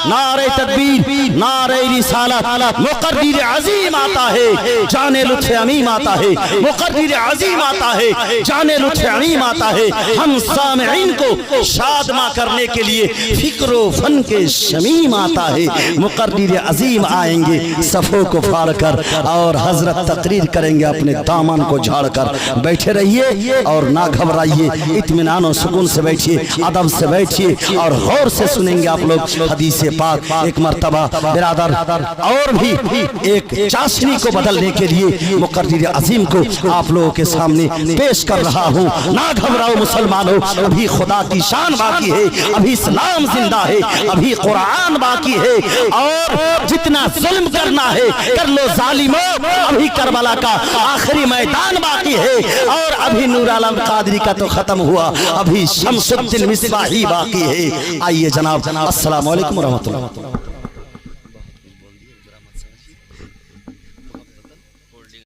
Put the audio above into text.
नारे तकबीर, नारे रिसालत, मुकद्दिर अजीम आता है, जाने लुत्फ़ अमीम आता है, मुकद्दिर अजीम आता है, जाने लुत्फ़ अमीम आता है। हम सामिईन को शादमा करने के लिए फिक्र फन के शमीम आता है। मुकद्दिर अजीम आएंगे सफ़ों को फाड़ कर और हजरत तकरीर करेंगे अपने दामन को झाड़ कर। बैठे रहिए और ना घबराइए, इत्मीनान और सुकून से बैठिए, अदब से बैठिए और गौर से सुनेंगे आप लोग हदीस पाक। एक मर्तबा बिरादर और भी एक चाशनी को बदलने के लिए मुकद्दिर अजीम को आप लोगों के सामने पेश कर रहा हूँ। ना घबराओ मुसलमानों, अभी खुदा की शान बाकी है, अभी इस्लाम जिंदा है, अभी कुरान बाकी है और जितना जुल्म करना है कर लो जालिमों, अभी करबला का आखिरी मैदान बाकी है और अभी नूर आलम कादरी का तो खत्म हुआ, अभी शमसुद्दीन मिसबाही बाकी है। आइए जनाब, अस्सलाम वालेकुम व रहमतुल्लाह।